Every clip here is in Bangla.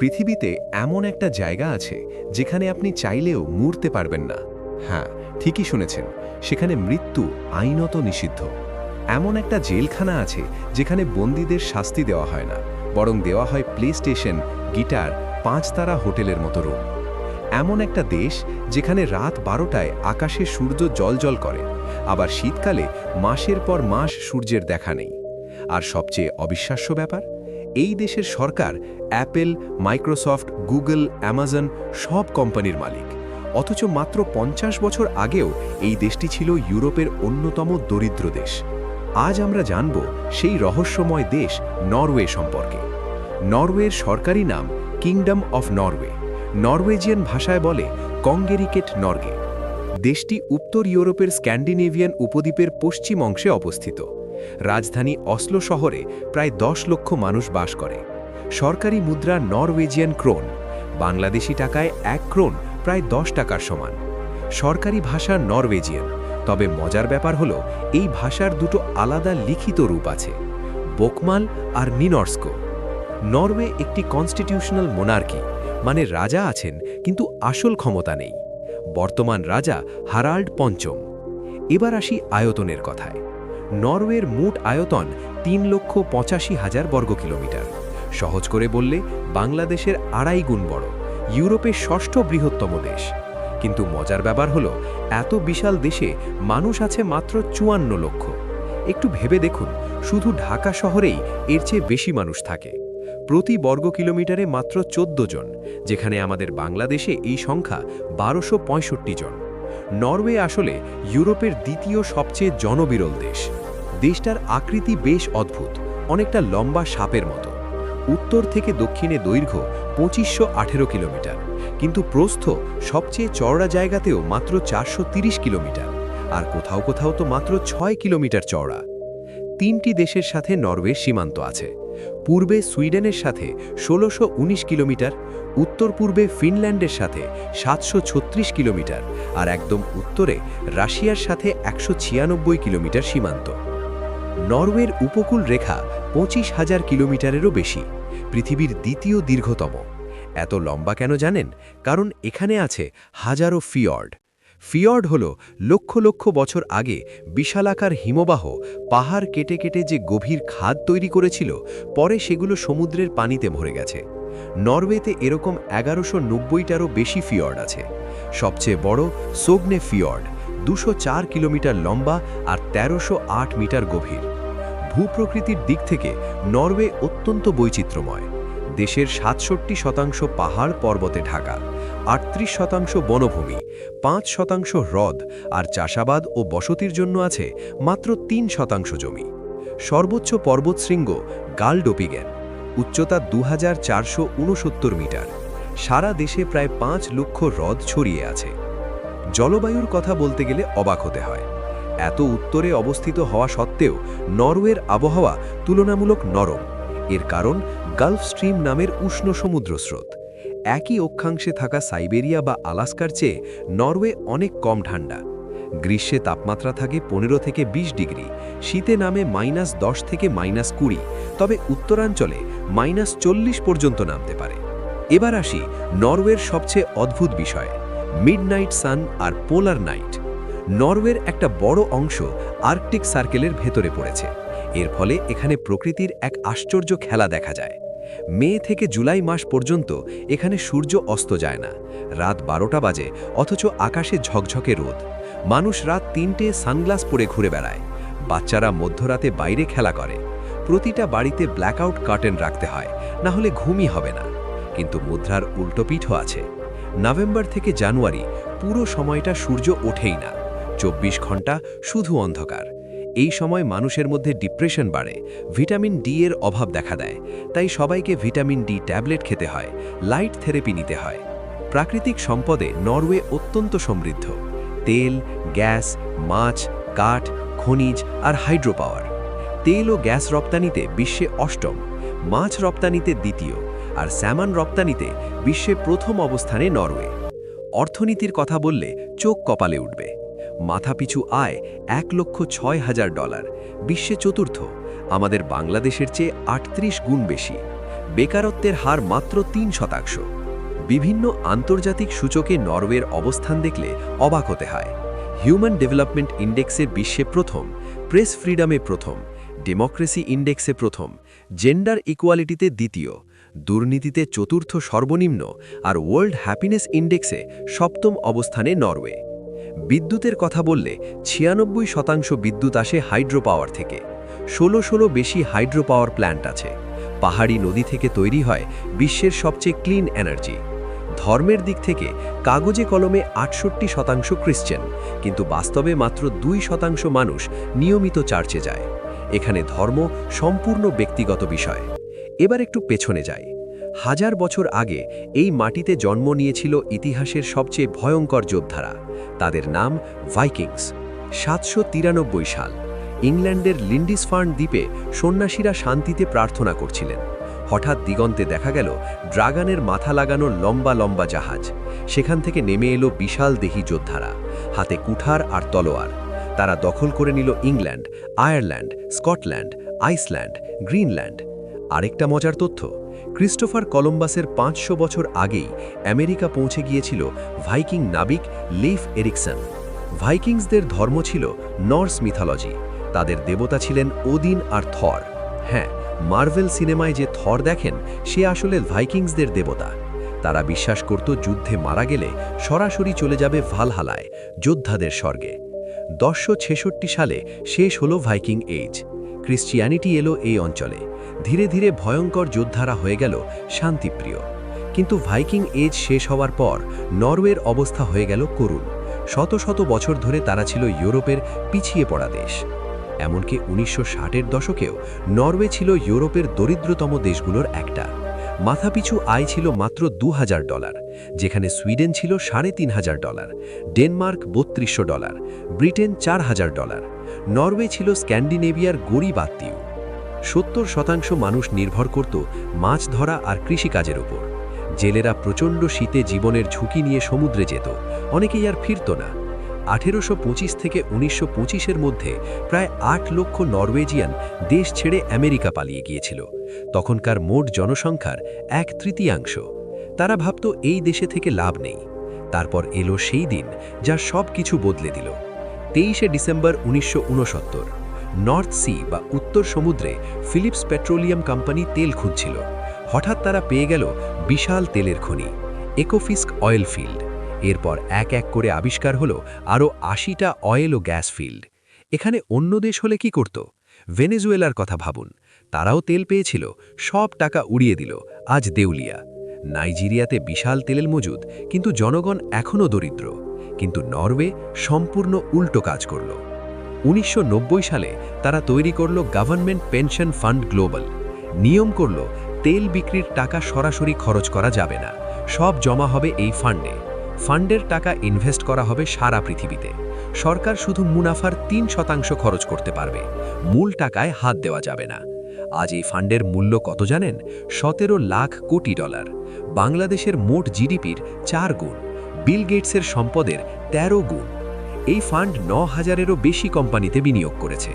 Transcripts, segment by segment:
পৃথিবীতে এমন একটা জায়গা আছে যেখানে আপনি চাইলেও মরতে পারবেন না। হ্যাঁ, ঠিকই শুনেছেন, সেখানে মৃত্যু আইনত নিষিদ্ধ। এমন একটা জেলখানা আছে যেখানে বন্দীদের শাস্তি দেওয়া হয় না, বরং দেওয়া হয় প্লে স্টেশন, গিটার, 5 তারা হোটেলের মতো রুম। এমন একটা দেশ যেখানে রাত 12টায় আকাশে সূর্য জ্বলজ্বল করে, আবার শীতকালে মাসের পর মাস সূর্যের দেখা নেই। আর সবচেয়ে অবিশ্বাস্য ব্যাপার, এই দেশের সরকার অ্যাপেল, মাইক্রোসফট, গুগল, অ্যামাজন সব কোম্পানির মালিক। অথচ মাত্র 50 বছর আগেও এই দেশটি ছিল ইউরোপের অন্যতম দরিদ্র দেশ। আজ আমরা জানব সেই রহস্যময় দেশ নরওয়ে সম্পর্কে। নরওয়ের সরকারি নাম কিংডম অফ নরওয়ে। নরওয়েজিয়ান ভাষায় বলে কঙ্গেরিকেট নরগে। দেশটি উত্তর ইউরোপের স্ক্যান্ডিনেভিয়ান উপদ্বীপের পশ্চিম অংশে অবস্থিত। রাজধানী অসলো শহরে প্রায় 10 লক্ষ মানুষ বাস করে। সরকারি মুদ্রা নরওয়েজিয়ান ক্রোন, বাংলাদেশি টাকায় 1 ক্রোন প্রায় 10 টাকার সমান। সরকারি ভাষা নরওয়েজিয়ান, তবে মজার ব্যাপার হলো এই ভাষার দুটো আলাদা লিখিত রূপ আছে, বোকমাল আর নিনর্স্কো। নরওয়ে একটি কনস্টিটিউশনাল মোনার্কি, মানে রাজা আছেন কিন্তু আসল ক্ষমতা নেই। বর্তমান রাজা হারাল্ড পঞ্চম। এবার আসি আয়তনের কথায়। নরওয়ের মোট আয়তন 3,85,000 বর্গ কিলোমিটার। সহজ করে বললে বাংলাদেশের 2.5 গুণ বড়, ইউরোপের 6ষ্ঠ বৃহত্তম দেশ। কিন্তু মজার ব্যাপার হলো এত বিশাল দেশে মানুষ আছে মাত্র 54 লক্ষ। একটু ভেবে দেখুন, শুধু ঢাকা শহরেই এর চেয়ে বেশি মানুষ থাকে। প্রতি বর্গ কিলোমিটারে মাত্র 14 জন, যেখানে আমাদের বাংলাদেশে এই সংখ্যা 1265 জন। নরওয়ে আসলে ইউরোপের দ্বিতীয় সবচেয়ে জনবিরল দেশ। দেশটার আকৃতি বেশ অদ্ভুত, অনেকটা লম্বা সাপের মতো। উত্তর থেকে দক্ষিণে দৈর্ঘ্য 2518 কিলোমিটার, কিন্তু প্রস্থ সবচেয়ে চওড়া জায়গাতেও মাত্র 430 কিলোমিটার, আর কোথাও কোথাও তো মাত্র 6 কিলোমিটার চওড়া। 3টি দেশের সাথে নরওয়ের সীমান্ত আছে। পূর্বে সুইডেনের সাথে 1619 কিলোমিটার, উত্তর পূর্বে ফিনল্যান্ডের সাথে 736 কিলোমিটার, আর একদম উত্তরে রাশিয়ার সাথে 196 কিলোমিটার সীমান্ত। নরওয়ের উপকূল রেখা 25,000 কিলোমিটারেরও বেশি, পৃথিবীর দ্বিতীয় দীর্ঘতম। এত লম্বা কেন জানেন? কারণ এখানে আছে হাজারো ফিয়র্ড। ফিয়র্ড হল লক্ষ লক্ষ বছর আগে বিশালাকার হিমবাহ পাহাড় কেটে কেটে যে গভীর খাদ তৈরি করেছিল, পরে সেগুলো সমুদ্রের পানিতে ভরে গেছে। নরওয়েতে এরকম 1190টারও বেশি ফিয়র্ড আছে। সবচেয়ে বড় সোগনে ফিয়র্ড, 204 কিলোমিটার লম্বা আর 1308 মিটার গভীর। ভূপ্রকৃতির দিক থেকে নরওয়ে অত্যন্ত বৈচিত্র্যময়। দেশের 67% পাহাড় পর্বতে ঢাকা, 38% বনভূমি, 5% হ্রদ, আর চাষাবাদ ও বসতির জন্য আছে মাত্র 3% জমি। সর্বোচ্চ পর্বতশৃঙ্গ গালডোপিগেন, উচ্চতা 2469 মিটার। সারা দেশে প্রায় 5 লক্ষ হ্রদ ছড়িয়ে আছে। জলবায়ুর কথা বলতে গেলে অবাক হতে হয়। এত উত্তরে অবস্থিত হওয়া সত্ত্বেও নরওয়ের আবহাওয়া তুলনামূলক নরম। এর কারণ গালফ স্ট্রিম নামের উষ্ণ সমুদ্র স্রোত। একই অক্ষাংশে থাকা সাইবেরিয়া বা আলাস্কার চেয়ে নরওয়ে অনেক কম ঠান্ডা। গ্রীষ্মে তাপমাত্রা থাকে 15 থেকে 20 ডিগ্রি, শীতে নামে -10 থেকে -20, তবে উত্তরাঞ্চলে -40 পর্যন্ত নামতে পারে। এবার আসি নরওয়ের সবচেয়ে অদ্ভুত বিষয়, মিডনাইট সান আর পোলার নাইট। নরওয়ের একটা বড় অংশ আর্কটিক সার্কেলের ভেতরে পড়েছে। এর ফলে এখানে প্রকৃতির এক আশ্চর্য খেলা দেখা যায়। মে থেকে জুলাই মাস পর্যন্ত এখানে সূর্য অস্ত যায় না। রাত 12টা বাজে, অথচ আকাশে ঝকঝকে রোদ। মানুষ রাত 3টে সানগ্লাস পরে ঘুরে বেড়ায়। বাচ্চারা মধ্যরাতে বাইরে খেলা করে। প্রতিটা বাড়িতে ব্ল্যাকআউট কার্টেন রাখতে হয়, না হলে ঘুমই হবে না। কিন্তু মুদ্রার উল্টোপিঠও আছে। নভেম্বর থেকে জানুয়ারি পুরো সময়টা সূর্য ওঠেই না, 24 ঘন্টা শুধু অন্ধকার। এই সময় মানুষের মধ্যে ডিপ্রেশন বাড়ে, ভিটামিন ডি এর অভাব দেখা দেয়। তাই সবাইকে ভিটামিন ডি ট্যাবলেট খেতে হয়, লাইট থেরাপি নিতে হয়। প্রাকৃতিক সম্পদে নরওয়ে অত্যন্ত সমৃদ্ধ। তেল, গ্যাস, মাছ, কাঠ, খনিজ আর হাইড্রো পাওয়ার। তেল ও গ্যাস রপ্তানিতে বিশ্বে 8ম, মাছ রপ্তানিতে 2য়, আর স্যামন রপ্তানিতে বিশ্বে 1ম অবস্থানে নরওয়ে। অর্থনীতির কথা বললে চোখ কপালে উঠবে। মাথাপিছু আয় $1,06,000, বিশ্বে 4র্থ, আমাদের বাংলাদেশের চেয়ে 38 গুণ বেশি। বেকারত্বের হার মাত্র 3%। বিভিন্ন আন্তর্জাতিক সূচকে নরওয়ের অবস্থান দেখলে অবাক হতে হয়। হিউম্যান ডেভেলপমেন্ট ইন্ডেক্সে বিশ্বে প্রথম, প্রেস ফ্রিডমে প্রথম, ডেমোক্রেসি ইন্ডেক্সে প্রথম, জেন্ডার ইকুয়ালিটিতে দ্বিতীয়, দুর্নীতিতে চতুর্থ সর্বনিম্ন আর ওয়ার্ল্ড হ্যাপিনেস ইন্ডেক্সে সপ্তম অবস্থানে নরওয়ে। বিদ্যুতের কথা বললে 96% বিদ্যুৎ আসে হাইড্রো পাওয়ার থেকে। 16 বেশি হাইড্রো পাওয়ার প্ল্যান্ট আছে। পাহাড়ি নদী থেকে তৈরি হয় বিশ্বের সবচেয়ে ক্লিন এনার্জি। ধর্মের দিক থেকে কাগজে কলমে 68% খ্রিশ্চান, কিন্তু বাস্তবে মাত্র 2% মানুষ নিয়মিত চার্চে যায়। এখানে ধর্ম সম্পূর্ণ ব্যক্তিগত বিষয়। এবার একটু পেছনে যাই। 1000 বছর আগে এই মাটিতে জন্ম নিয়েছিল ইতিহাসের সবচেয়ে ভয়ঙ্কর যোদ্ধারা। তাদের নাম ভাইকিংস। 793 সাল ইংল্যান্ডের লিন্ডিসফার্ন দ্বীপে সন্ন্যাসীরা শান্তিতে প্রার্থনা করছিলেন। হঠাৎ দিগন্তে দেখা গেল ড্রাগনের মাথা লাগানো লম্বা লম্বা জাহাজ। সেখান থেকে নেমে এলো বিশাল দেহী যোদ্ধারা, হাতে কুঠার আর তলোয়ার। তারা দখল করে নিল England, Ireland, Scotland, Iceland, Greenland. আরেকটা মজার তথ্য, ক্রিস্টোফার কলম্বাসের 500 বছর আগেই আমেরিকা পৌঁছে গিয়েছিল ভাইকিং নাবিক লেইফ এরিকসন। ভাইকিংসদের ধর্ম ছিল নর্স মিথোলজি। তাদের দেবতা ছিলেন ওদিন আর থর। হ্যাঁ, মার্ভেল সিনেমায় যে থর দেখেন সে আসলে ভাইকিংসদের দেবতা। তারা বিশ্বাস করত যুদ্ধে মারা গেলে সরাসরি চলে যাবে ভালহালায়, যোদ্ধাদের স্বর্গে। 1066 সালে শেষ হলো ভাইকিং এজ। ক্রিশ্চিয়ানিটি এলো এই অঞ্চলে। ধীরে ধীরে ভয়ঙ্কর যোদ্ধারা হয়ে গেল শান্তিপ্রিয়। কিন্তু ভাইকিং এজ শেষ হওয়ার পর নরওয়ের অবস্থা হয়ে গেল করুণ। শত শত বছর ধরে তারা ছিল ইউরোপের পিছিয়ে পড়া দেশ। এমনকি 1960-এর দশকেও নরওয়ে ছিল ইউরোপের দরিদ্রতম দেশগুলোর একটা। মাথাপিছু আয় ছিল মাত্র $2000, যেখানে সুইডেন ছিল $3500, ডেনমার্ক $3200, ব্রিটেন $4000। নরওয়ে ছিল স্ক্যান্ডিনেভিয়ার গরিব আত্মীয়। 70% মানুষ নির্ভর করত মাছ ধরা আর কৃষিকাজের উপর। জেলেরা প্রচণ্ড শীতে জীবনের ঝুঁকি নিয়ে সমুদ্রে যেত, অনেকেই আর ফিরত না। 1825 থেকে 1925-এর মধ্যে প্রায় 8 লক্ষ নরওয়েজিয়ান দেশ ছেড়ে আমেরিকা পালিয়ে গিয়েছিল। তখনকার মোট জনসংখ্যার 1/3। তারা ভাবত এই দেশে থেকে লাভ নেই। তারপর এলো সেই দিন যা সব কিছু বদলে দিল। 23শে ডিসেম্বর 1969 নর্থ সি বা উত্তর সমুদ্রে ফিলিপস পেট্রোলিয়াম কোম্পানি তেল খুঁজছিল। হঠাৎ তারা পেয়ে গেল বিশাল তেলের খনি, একোফিস্ক অয়েল ফিল্ড। এরপর এক এক করে আবিষ্কার হলো আরও 80টা অয়েল ও গ্যাস ফিল্ড। এখানে অন্য দেশ হলে কি করত? ভেনেজুয়েলার কথা ভাবুন, তারাও তেল পেয়েছিল, সব টাকা উড়িয়ে দিল, আজ দেউলিয়া। নাইজেরিয়াতে বিশাল তেলের মজুদ, কিন্তু জনগণ এখনও দরিদ্র। কিন্তু নরওয়ে সম্পূর্ণ উল্টো কাজ করল। 1990 সালে তারা তৈরি করল গভর্নমেন্ট পেনশন ফান্ড গ্লোবাল। নিয়ম করল তেল বিক্রির টাকা সরাসরি খরচ করা যাবে না, সব জমা হবে এই ফান্ডে। ফান্ডের টাকা ইনভেস্ট করা হবে সারা পৃথিবীতে। সরকার শুধু মুনাফার 3% খরচ করতে পারবে, মূল টাকায় হাত দেওয়া যাবে না। আজ এই ফান্ডের মূল্য কত জানেন? $17 লাখ কোটি। বাংলাদেশের মোট জিডিপির 4 গুণ, বিল গেটসের সম্পদের 13 গুণ। এই ফান্ড 9000-এরও বেশি কোম্পানিতে বিনিয়োগ করেছে।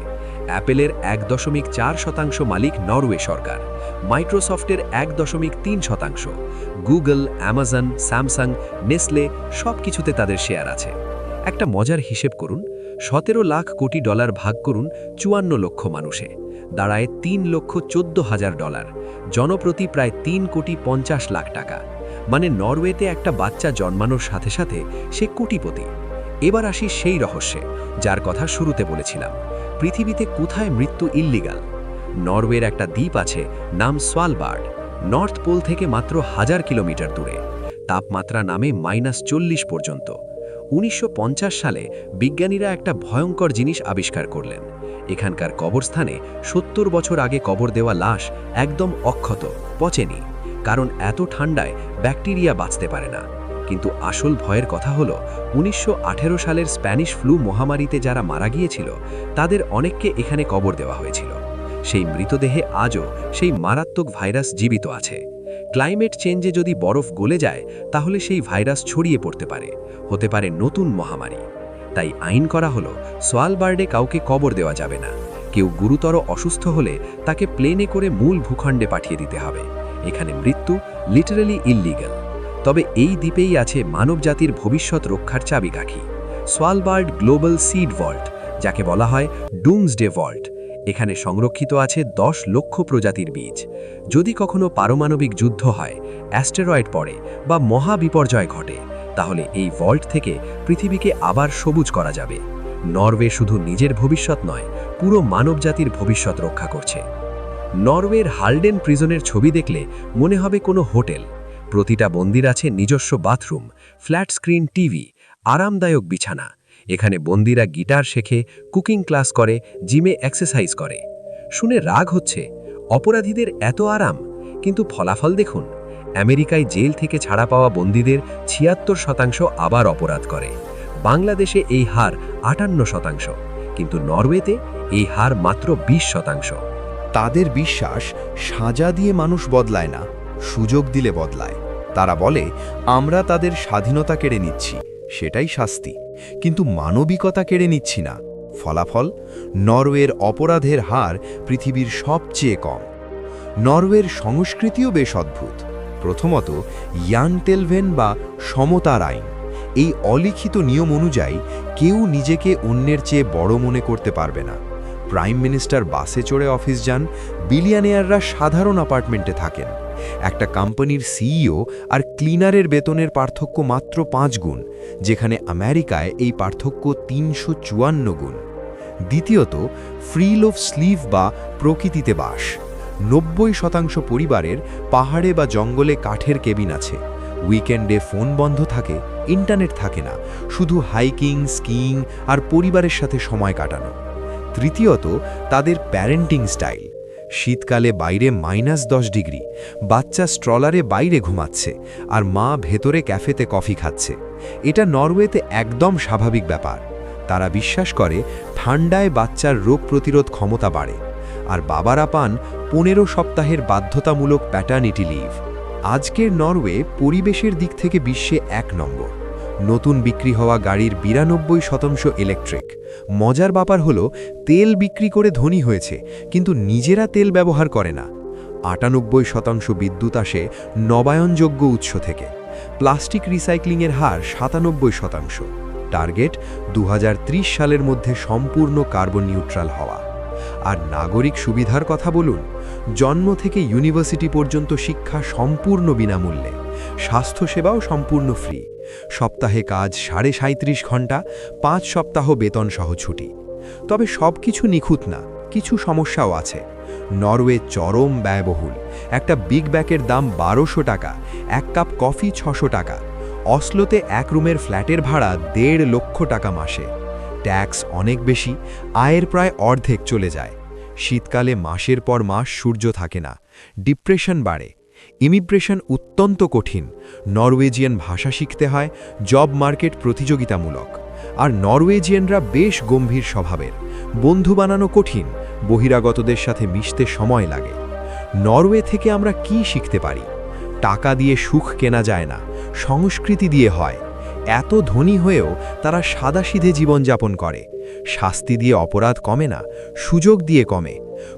অ্যাপেলের 1.4% মালিক নরওয়ে সরকার, মাইক্রোসফটের 1.3%, গুগল, অ্যামাজন, স্যামসাং, নেসলে সব কিছুতে তাদের শেয়ার আছে। একটা মজার হিসেব করুন, $17 লাখ কোটি ভাগ করুন 54 লক্ষ মানুষে, দাঁড়ায় $3,14,000, জনপ্রতি প্রায় 3,50 লাখ টাকা। মানে নরওয়েতে একটা বাচ্চা জন্মানোর সাথে সাথে সে কোটিপতি। এবার আসি সেই রহস্যে যার কথা শুরুতে বলেছিলাম। পৃথিবীতে কোথায় মৃত্যু ইল্লিগাল? নরওয়ের একটা দ্বীপ আছে, নাম সোয়ালবার্ড। নর্থ পোল থেকে মাত্র 1000 কিলোমিটার দূরে। তাপমাত্রা নামে -40 পর্যন্ত। 1950 সালে বিজ্ঞানীরা একটা ভয়ঙ্কর জিনিস আবিষ্কার করলেন। এখানকার কবরস্থানে 70 বছর আগে কবর দেওয়া লাশ একদম অক্ষত, পচেনি। কারণ এত ঠান্ডায় ব্যাকটেরিয়া বাঁচতে পারে না। কিন্তু আসল ভয়ের কথা হলো 1918 সালের স্প্যানিশ ফ্লু মহামারীতে যারা মারা গিয়েছিল তাদের অনেককে এখানে কবর দেওয়া হয়েছিল। সেই মৃতদেহে আজও সেই মারাত্মক ভাইরাস জীবিত আছে। ক্লাইমেট চেঞ্জে যদি বরফ গলে যায় তাহলে সেই ভাইরাস ছড়িয়ে পড়তে পারে, হতে পারে নতুন মহামারী। তাই আইন করা হলো সোয়ালবার্ডে কাউকে কবর দেওয়া যাবে না। কেউ গুরুতর অসুস্থ হলে তাকে প্লেনে করে মূল ভূখণ্ডে পাঠিয়ে দিতে হবে। এখানে মৃত্যু লিটারালি ইললিগ্যাল। তবে এই দ্বীপেই আছে মানবজাতির ভবিষ্যৎ রক্ষার চাবিকাঠি, সোয়ালবার্ড গ্লোবাল সিড ভল্ট, যাকে বলা হয় ডুমসডে ভল্ট। এখানে সংরক্ষিত আছে 10 লক্ষ প্রজাতির বীজ। যদি কখনো পারমাণবিক যুদ্ধ হয়, অ্যাস্টেরয়েড পড়ে বা মহাবিপর্যয় ঘটে, তাহলে এই ভল্ট থেকে পৃথিবীকে আবার সবুজ করা যাবে। নরওয়ে শুধু নিজের ভবিষ্যৎ নয়, পুরো মানবজাতির ভবিষ্যৎ রক্ষা করছে। নরওয়ের হালডেন প্রিজনের ছবি দেখলে মনে হবে কোনো হোটেল। প্রতিটা বন্দির আছে নিজস্ব বাথরুম, ফ্ল্যাট স্ক্রিন টিভি, আরামদায়ক বিছানা। এখানে বন্দিরা গিটার শেখে, কুকিং ক্লাস করে, জিমে এক্সারসাইজ করে। শুনে রাগ হচ্ছে, অপরাধীদের এত আরাম, কিন্তু ফলাফল দেখুন। আমেরিকায় জেল থেকে ছাড়া পাওয়া বন্দীদের ৭৬% আবার অপরাধ করে। বাংলাদেশে এই হার ৫৮%, কিন্তু নরওয়েতে এই হার মাত্র ২০%। তাদের বিশ্বাস, সাজা দিয়ে মানুষ বদলায় না, সুযোগ দিলে বদলায়। তারা বলে, আমরা তাদের স্বাধীনতা কেড়ে নিচ্ছি, সেটাই শাস্তি, কিন্তু মানবিকতা কেড়ে নিচ্ছি না। ফলাফল, নরওয়ের অপরাধের হার পৃথিবীর সবচেয়ে কম। নরওয়ের সংস্কৃতিও বেশ অদ্ভুত। প্রথমত, ইয়ানটেলভেন বা সমতার আইন। এই অলিখিত নিয়ম অনুযায়ী কেউ নিজেকে অন্যের চেয়ে বড় মনে করতে পারবে না। প্রাইম মিনিস্টার বাসে চড়ে অফিস যান, বিলিয়নিয়াররা সাধারণ অ্যাপার্টমেন্টে থাকেন। একটা কোম্পানির সিইও আর ক্লিনারের বেতনের পার্থক্য মাত্র 5 গুণ, যেখানে আমেরিকায় এই পার্থক্য 354 গুণ। দ্বিতীয়ত, ফ্রি লোভ স্লিভ বা প্রকৃতিতে বাস। 90% পরিবারের পাহাড়ে বা জঙ্গলে কাঠের কেবিন আছে। উইকেন্ডে ফোন বন্ধ থাকে, ইন্টারনেট থাকে না, শুধু হাইকিং, স্কিইং আর পরিবারের সাথে সময় কাটানো। তৃতীয়ত, তাদের প্যারেন্টিং স্টাইল। শীতকালে বাইরে -10 ডিগ্রি, বাচ্চা স্ট্রলারে বাইরে ঘুমাচ্ছে, আর মা ভেতরে ক্যাফেতে কফি খাচ্ছে। এটা নরওয়েতে একদম স্বাভাবিক ব্যাপার। তারা বিশ্বাস করে ঠান্ডায় বাচ্চার রোগ প্রতিরোধ ক্ষমতা বাড়ে, আর বাবারা পান 15 সপ্তাহের বাধ্যতামূলক প্যাটার্নিটি লিভ। আজকের নরওয়ে পরিবেশের দিক থেকে বিশ্বে 1 নম্বর। নতুন বিক্রি হওয়া গাড়ির 92% ইলেকট্রিক। মজার ব্যাপার হলো, তেল বিক্রি করে ধনী হয়েছে, কিন্তু নিজেরা তেল ব্যবহার করে না। 98% বিদ্যুৎ আসে নবায়নযোগ্য উৎস থেকে। প্লাস্টিক রিসাইক্লিংয়ের হার 97%। টার্গেট 2030 সালের মধ্যে সম্পূর্ণ কার্বন নিউট্রাল হওয়া। আর নাগরিক সুবিধার কথা বলুন, জন্ম থেকে ইউনিভার্সিটি পর্যন্ত শিক্ষা সম্পূর্ণ বিনামূল্যে, স্বাস্থ্যসেবাও সম্পূর্ণ ফ্রি। সপ্তাহে কাজ 37.5 ঘন্টা, 5 সপ্তাহ বেতন সহ ছুটি। তবে সবকিছু নিখুঁত না, কিছু সমস্যাও আছে। নরওয়ে চরম ব্যয়বহুল। একটা বিগ ব্যাকের দাম 1200 টাকা, 1 কাপ কফি 600 টাকা। অসলোতে 1 রুমের ফ্ল্যাটের ভাড়া 1.5 লক্ষ টাকা মাসে। ট্যাক্স অনেক বেশি, আয়ের প্রায় অর্ধেক চলে যায়। শীতকালে মাসের পর মাস সূর্য থাকে না, ডিপ্রেশন বাড়ে। ইমিগ্রেশন অত্যন্ত কঠিন। নরওয়েজিয়ান ভাষা শিখতে হয়, জব মার্কেট প্রতিযোগিতামূলক। আর নরওয়েজিয়ানরা বেশ গম্ভীর স্বভাবের। বন্ধু বানানো কঠিন, বহিরাগতদের সাথে মিশতে সময় লাগে। নরওয়ে থেকে আমরা কি শিখতে পারি? টাকা দিয়ে সুখ কেনা যায় না, সংস্কৃতি দিয়ে হয়। এত ধনী হয়েও তারা সাদাসিধে জীবনযাপন করে। শাস্তি দিয়ে অপরাধ কমে না, সুযোগ দিয়ে কমে।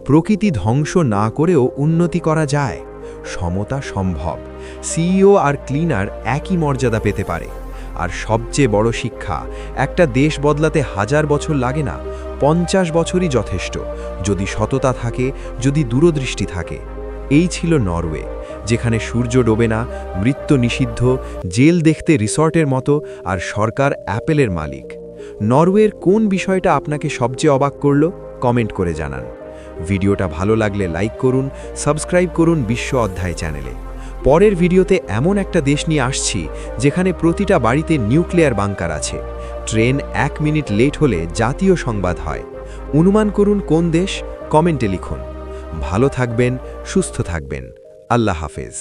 প্রকৃতি ধ্বংস না করেও উন্নতি করা যায়। সমতা সম্ভব। সিইও আর ক্লিনার একই মর্যাদা পেতে পারে। আর সবচেয়ে বড় শিক্ষা, একটা দেশ বদলাতে 1000 বছর লাগে না, 50 বছরই যথেষ্ট, যদি সততা থাকে, যদি দূরদৃষ্টি থাকে। এই ছিল নরওয়ে, যেখানে সূর্য ডোবে না, মৃত্যু নিষিদ্ধ, জেল দেখতে রিসর্টের মতো, আর সরকার অ্যাপেলের মালিক। নরওয়ের কোন বিষয়টা আপনাকে সবচেয়ে অবাক করল? কমেন্ট করে জানান। ভিডিওটা ভালো লাগলে লাইক করুন, সাবস্ক্রাইব করুন বিশ্ব অধ্যায় চ্যানেলে। পরের ভিডিওতে এমন একটা দেশ নিয়ে আসছি যেখানে প্রতিটা বাড়িতে নিউক্লিয়ার বাংকার আছে। ট্রেন 1 মিনিট লেট হলে জাতীয় সংবাদ হয়। অনুমান করুন কোন দেশ? কমেন্টে লিখুন। ভালো থাকবেন, সুস্থ থাকবেন। আল্লাহ হাফেজ।